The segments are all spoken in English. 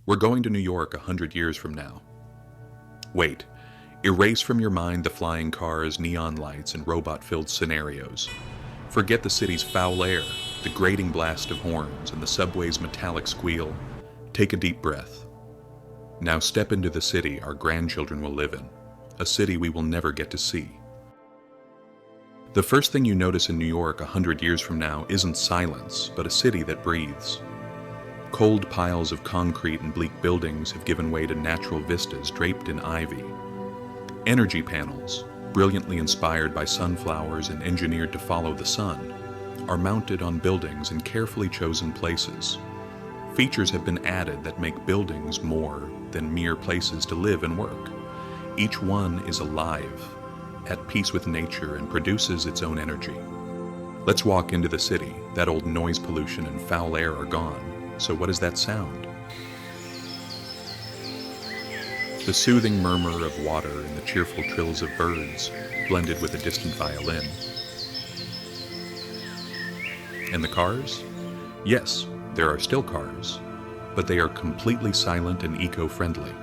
We're going to New York 100 years from now. Wait, erase from your mind the flying cars, neon lights, and robot-filled scenarios. Forget the city's foul air, the grating blast of horns, and the subway's metallic squeal. Take a deep breath. Now step into the city our grandchildren will live in, a city we will never get to see. The first thing you notice in New York 100 years from now isn't silence, but a city that breathes. Cold piles of concrete and bleak buildings have given way to natural vistas draped in ivy. Energy panels, brilliantly inspired by sunflowers and engineered to follow the sun, are mounted on buildings in carefully chosen places. Features have been added that make buildings more than mere places to live and work. Each one is alive, at peace with nature, and produces its own energy. Let's walk into the city. That old noise pollution and foul air are gone. So what does that sound? The soothing murmur of water and the cheerful trills of birds, blended with a distant violin. And the cars? Yes, there are still cars, but they are completely silent and eco-friendly.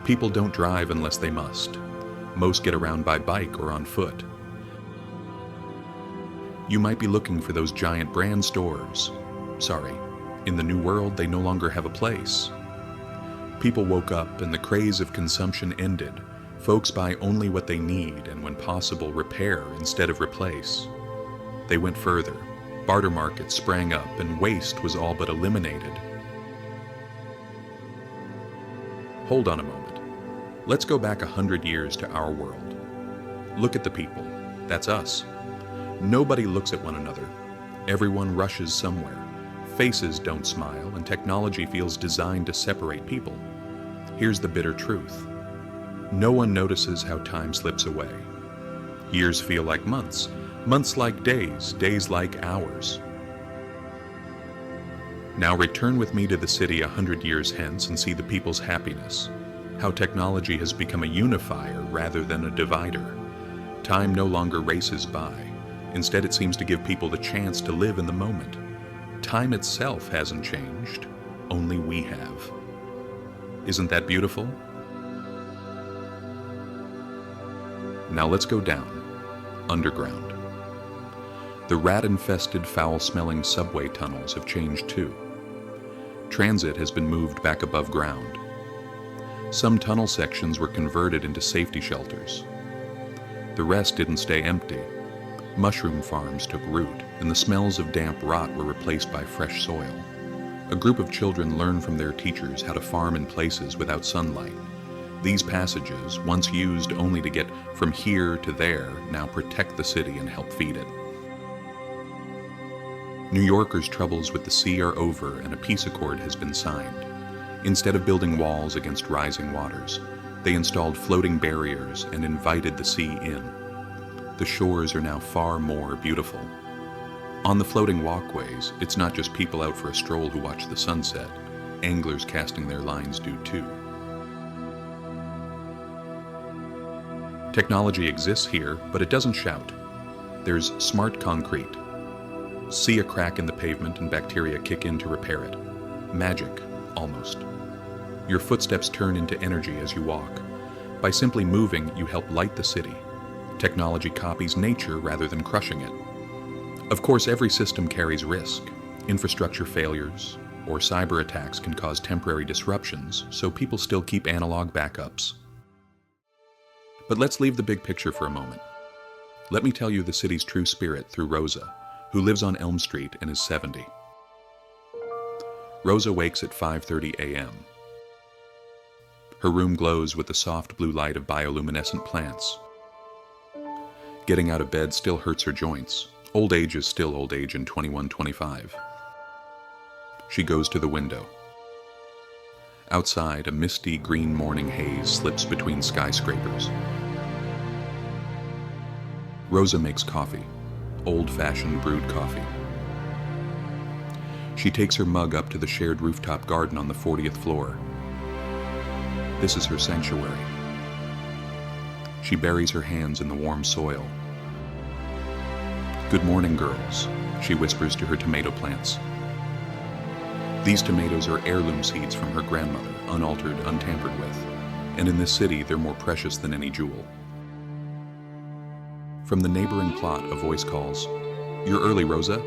People don't drive unless they must. Most get around by bike or on foot. You might be looking for those giant brand stores. Sorry, in the new world they no longer have a place. People woke up and the craze of consumption ended. Folks buy only what they need and, when possible, repair instead of replace. They went further. Barter markets sprang up and waste was all but eliminated. Hold on a moment. Let's go back 100 years to our world. Look at the people. That's us. Nobody looks at one another. Everyone rushes somewhere. Faces don't smile, and technology feels designed to separate people. Here's the bitter truth. No one notices how time slips away. Years feel like months, months like days, days like hours. Now return with me to the city 100 years hence and see the people's happiness. How technology has become a unifier rather than a divider. Time no longer races by. Instead, it seems to give people the chance to live in the moment. Time itself hasn't changed, only we have. Isn't that beautiful? Now let's go down, underground. The rat-infested, foul-smelling subway tunnels have changed too. Transit has been moved back above ground. Some tunnel sections were converted into safety shelters. The rest didn't stay empty. Mushroom farms took root, and the smells of damp rot were replaced by fresh soil. A group of children learned from their teachers how to farm in places without sunlight. These passages, once used only to get from here to there, now protect the city and help feed it. New Yorkers' troubles with the sea are over, and a peace accord has been signed. Instead of building walls against rising waters, they installed floating barriers and invited the sea in. The shores are now far more beautiful. On the floating walkways, it's not just people out for a stroll who watch the sunset. Anglers casting their lines do too. Technology exists here, but it doesn't shout. There's smart concrete. See a crack in the pavement and bacteria kick in to repair it. Magic, almost. Your footsteps turn into energy as you walk. By simply moving, you help light the city. Technology copies nature rather than crushing it. Of course, every system carries risk. Infrastructure failures or cyber attacks can cause temporary disruptions, so people still keep analog backups. But let's leave the big picture for a moment. Let me tell you the city's true spirit through Rosa, who lives on Elm Street and is 70. Rosa wakes at 5:30 a.m. Her room glows with the soft blue light of bioluminescent plants. Getting out of bed still hurts her joints. Old age is still old age in 2125. She goes to the window. Outside, a misty green morning haze slips between skyscrapers. Rosa makes coffee, old-fashioned brewed coffee. She takes her mug up to the shared rooftop garden on the 40th floor. This is her sanctuary. She buries her hands in the warm soil. "Good morning, girls," she whispers to her tomato plants. These tomatoes are heirloom seeds from her grandmother, unaltered, untampered with, and in this city they're more precious than any jewel. From the neighboring plot, a voice calls, "You're early, Rosa?"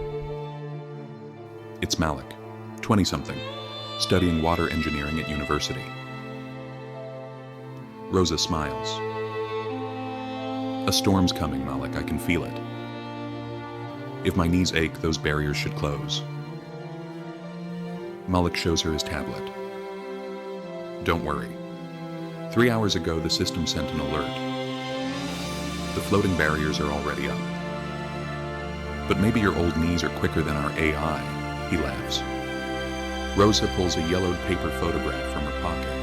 It's Malik, 20-something, studying water engineering at university. Rosa smiles. "A storm's coming, Malik, I can feel it. If my knees ache, those barriers should close." Malik shows her his tablet. "Don't worry. 3 hours ago, the system sent an alert. The floating barriers are already up. But maybe your old knees are quicker than our AI," he laughs. Rosa pulls a yellowed paper photograph from her pocket.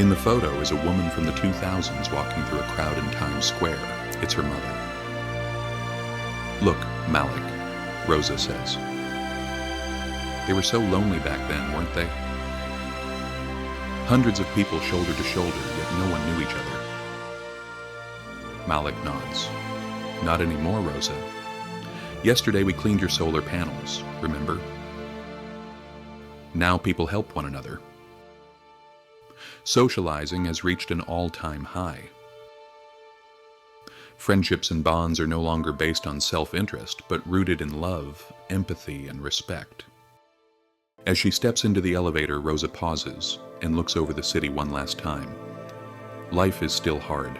In the photo is a woman from the 2000s walking through a crowd in Times Square. It's her mother. "Look, Malik," Rosa says. "They were so lonely back then, weren't they? Hundreds of people shoulder to shoulder, yet no one knew each other." Malik nods. "Not anymore, Rosa. Yesterday we cleaned your solar panels, remember? Now people help one another. Socializing has reached an all-time high. Friendships and bonds are no longer based on self-interest, but rooted in love, empathy, and respect." As she steps into the elevator, Rosa pauses and looks over the city one last time. Life is still hard.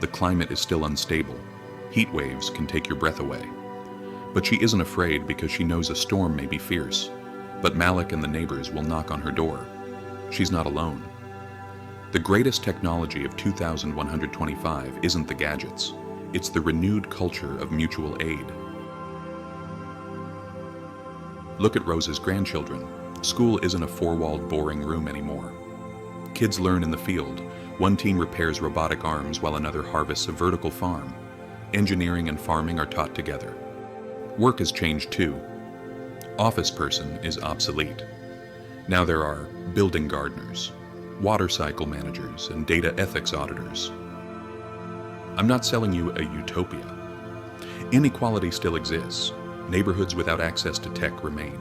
The climate is still unstable. Heat waves can take your breath away. But she isn't afraid because she knows a storm may be fierce. But Malik and the neighbors will knock on her door. She's not alone. The greatest technology of 2125 isn't the gadgets. It's the renewed culture of mutual aid. Look at Rosa's grandchildren. School isn't a four-walled, boring room anymore. Kids learn in the field. One team repairs robotic arms while another harvests a vertical farm. Engineering and farming are taught together. Work has changed too. Office person is obsolete. Now there are building gardeners, water cycle managers, and data ethics auditors. I'm not selling you a utopia. Inequality still exists. Neighborhoods without access to tech remain.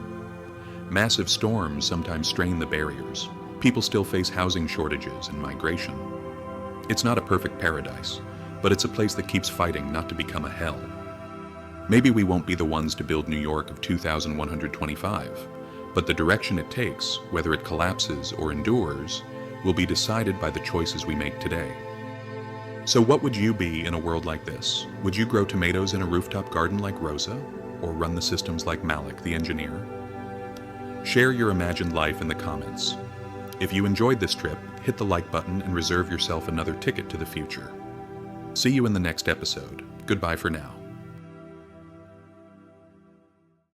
Massive storms sometimes strain the barriers. People still face housing shortages and migration. It's not a perfect paradise, but it's a place that keeps fighting not to become a hell. Maybe we won't be the ones to build New York of 2125, but the direction it takes, whether it collapses or endures, will be decided by the choices we make today. So what would you be in a world like this? Would you grow tomatoes in a rooftop garden like Rosa? Or run the systems like Malik, the engineer? Share your imagined life in the comments. If you enjoyed this trip, hit the like button and reserve yourself another ticket to the future. See you in the next episode. Goodbye for now.